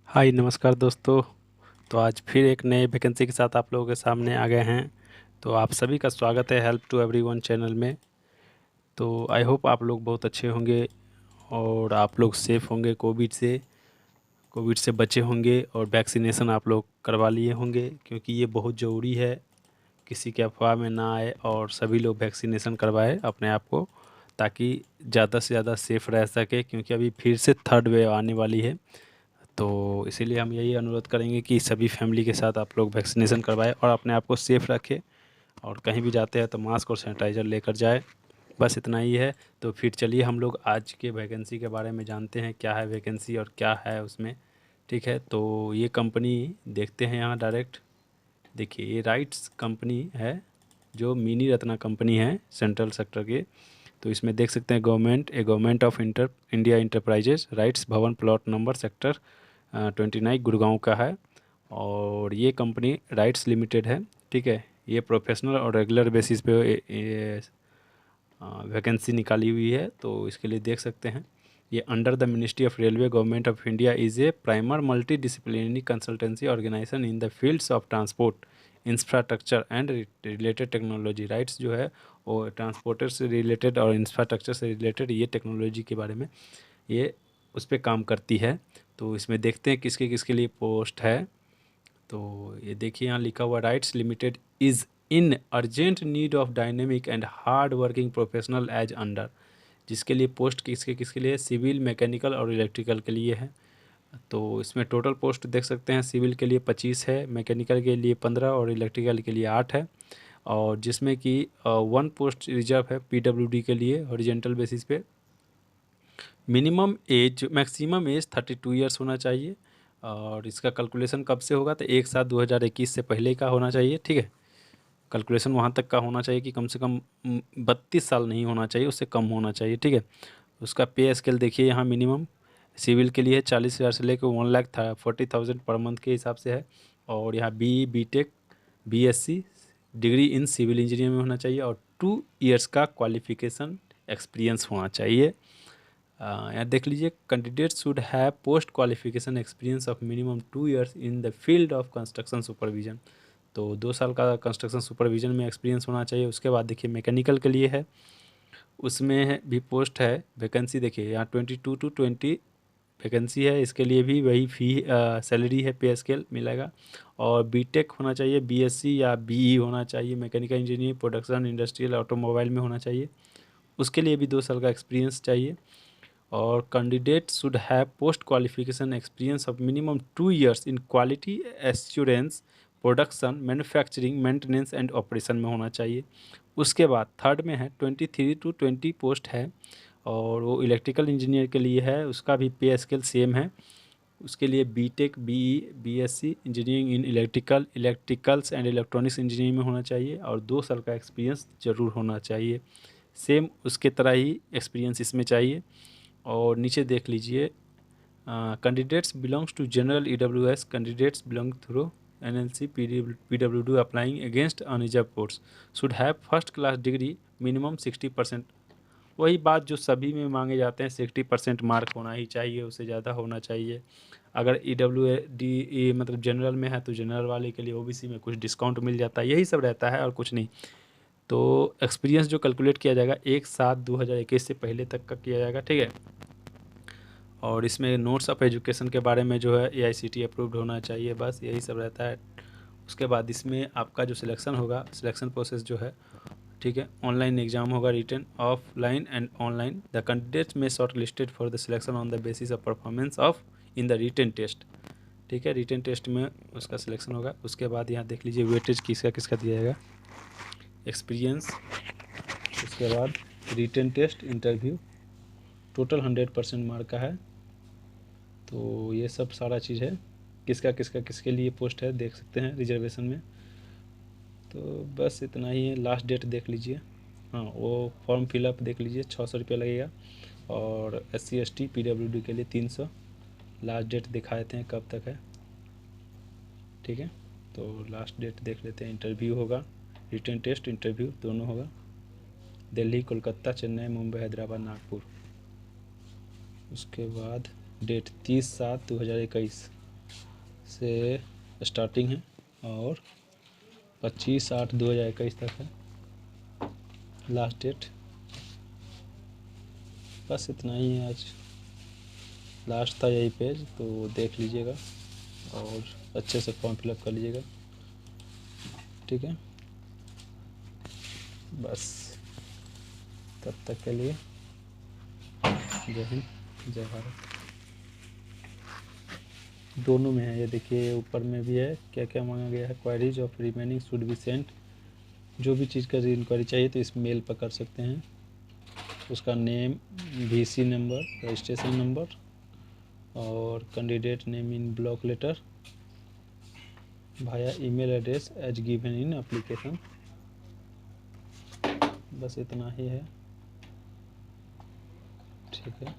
हाय नमस्कार दोस्तों। तो आज फिर एक नए वैकेंसी के साथ आप लोगों के सामने आ गए हैं। तो आप सभी का स्वागत है हेल्प टू एवरीवन चैनल में। तो आई होप आप लोग बहुत अच्छे होंगे और आप लोग सेफ़ होंगे कोविड से बचे होंगे और वैक्सीनेशन आप लोग करवा लिए होंगे, क्योंकि ये बहुत ज़रूरी है। किसी के अफवाह में ना आए और सभी लोग वैक्सीनेशन करवाएं अपने आप को, ताकि ज़्यादा से ज़्यादा सेफ़ रह सके, क्योंकि अभी फिर से थर्ड वेव आने वाली है। तो इसीलिए हम यही अनुरोध करेंगे कि सभी फैमिली के साथ आप लोग वैक्सीनेशन करवाएं और अपने आप को सेफ़ रखें, और कहीं भी जाते हैं तो मास्क और सैनिटाइज़र लेकर जाएं। बस इतना ही है। तो फिर चलिए हम लोग आज के वैकेंसी के बारे में जानते हैं, क्या है वैकेंसी और क्या है उसमें। ठीक है, तो ये कंपनी देखते हैं यहाँ डायरेक्ट। देखिए, ये राइट्स कंपनी है, जो मिनी रत्ना कंपनी है सेंट्रल सेक्टर के। तो इसमें देख सकते हैं government of India enterprises rights भवन प्लॉट नंबर सेक्टर 29 गुड़गांव का है। और ये कंपनी राइट्स लिमिटेड है। ठीक है, ये प्रोफेशनल और रेगुलर बेसिस पे वैकेंसी निकाली हुई है। तो इसके लिए देख सकते हैं, ये under the ministry of railway government of India is a primer multidisciplinary consultancy organization in the fields of transport infrastructure and related technology. RITES जो है वो ट्रांसपोर्टर से रिलेटेड और इंफ्रास्ट्रक्चर से रिलेटेड ये टेक्नोलॉजी के बारे में ये उस पर काम करती है। तो इसमें देखते हैं किसके किसके लिए पोस्ट है। तो ये देखिए, यहाँ लिखा हुआ RITES limited is in urgent need of dynamic and hard working professional as under. जिसके लिए पोस्ट किसके किसके लिए, सिविल, मैकेनिकल और इलेक्ट्रिकल के लिए है। तो इसमें टोटल पोस्ट देख सकते हैं, सिविल के लिए 25 है, मैकेनिकल के लिए 15 और इलेक्ट्रिकल के लिए 8 है। और जिसमें कि 1 पोस्ट रिजर्व है पीडब्ल्यूडी के लिए हॉरिजेंटल बेसिस पे। मैक्सिमम एज 32 ईयर्स होना चाहिए। और इसका कैलकुलेशन कब से होगा, तो 1/7/2021 से पहले का होना चाहिए। ठीक है, कैलकुलेशन वहाँ तक का होना चाहिए कि कम से कम 32 साल नहीं होना चाहिए, उससे कम होना चाहिए। ठीक है, उसका पे स्केल देखिए, यहाँ मिनिमम सिविल के लिए 40,000 से लेकर 1,40,000 पर मंथ के हिसाब से है। और यहाँ B Tech BSc degree in civil engineer में होना चाहिए, और 2 इयर्स का क्वालिफिकेशन एक्सपीरियंस होना चाहिए। यहाँ देख लीजिए, candidate should have post qualification experience of minimum 2 years in the field of construction supervision. तो 2 साल का कंस्ट्रक्शन सुपरविजन में एक्सपीरियंस होना चाहिए। उसके बाद देखिए, मैकेनिकल के लिए है, उसमें भी पोस्ट है, वैकेंसी देखिए यहाँ 22 to 20 वैकेंसी है। इसके लिए भी वही सैलरी है, पे स्केल मिलेगा। और बीटेक होना चाहिए, बीएससी या बीई होना चाहिए, mechanical engineering production industrial automobile में होना चाहिए। उसके लिए भी 2 साल का एक्सपीरियंस चाहिए। और candidate should have post qualification experience of minimum 2 years in quality assurance production manufacturing maintenance and operation में होना चाहिए। उसके बाद थर्ड में है 23 to 20 पोस्ट है, और वो इलेक्ट्रिकल इंजीनियर के लिए है। उसका भी पे स्केल सेम है। उसके लिए B Tech BE BSc engineering in electricals and electronics engineering में होना चाहिए, और 2 साल का एक्सपीरियंस ज़रूर होना चाहिए। सेम उसके तरह ही एक्सपीरियंस इसमें चाहिए। और नीचे देख लीजिए, candidates belongs to general EWS candidates belong through NLC PWD applying against unreserve post should have first class degree minimum 60%। वही बात जो सभी में मांगे जाते हैं, 60% मार्क होना ही चाहिए, उससे ज़्यादा होना चाहिए। अगर ईडब्ल्यू मतलब जनरल में है तो जनरल वाले के लिए ओबीसी में कुछ डिस्काउंट मिल जाता है, यही सब रहता है और कुछ नहीं। तो एक्सपीरियंस जो कैलकुलेट किया जाएगा 1/7/2021 से पहले तक का किया जाएगा। ठीक है, और इसमें नोट्स ऑफ एजुकेशन के बारे में जो है एआईसीटी अप्रूव्ड होना चाहिए, बस यही सब रहता है। उसके बाद इसमें आपका जो सिलेक्शन होगा, सिलेक्शन प्रोसेस जो है, ठीक है, ऑनलाइन एग्जाम होगा, written offline and online. The candidates में shortlisted for the selection on the basis of performance of in the written test. ठीक है, रिटन टेस्ट में उसका सिलेक्शन होगा। उसके बाद यहाँ देख लीजिए वेटेज किसका किसका दिया जाएगा, एक्सपीरियंस, उसके बाद written test, interview, total 100% mark का है। तो ये सब सारा चीज़ है, किसका किसका किसके लिए पोस्ट है देख सकते हैं रिजर्वेशन में। तो बस इतना ही है। लास्ट डेट देख लीजिए, हाँ वो फॉर्म फिलअप देख लीजिए, 600 रुपया लगेगा। और SC ST PWD के लिए 300। लास्ट डेट दिखा देते हैं कब तक है। ठीक है, तो लास्ट डेट देख लेते हैं। इंटरव्यू होगा, रिटन टेस्ट इंटरव्यू दोनों होगा, दिल्ली, कोलकाता, चेन्नई, मुंबई, हैदराबाद, नागपुर। उसके बाद डेट 30/7/2021। से स्टार्टिंग है और 25/8/2021 तक है लास्ट डेट। बस इतना ही है, आज लास्ट था यही पेज, तो देख लीजिएगा और अच्छे से फॉर्म फिलअप कर लीजिएगा, ठीक है। बस तब तक के लिए जय हिंद जय भारत। दोनों में है, ये देखिए ऊपर में भी है क्या क्या मांगा गया है। Queries of remaining should be sent, जो भी चीज़ का इंक्वायरी चाहिए तो इस मेल पर कर सकते हैं। उसका name, VC number, registration number और candidate name in block letter via email address as given in application. बस इतना ही है, ठीक है।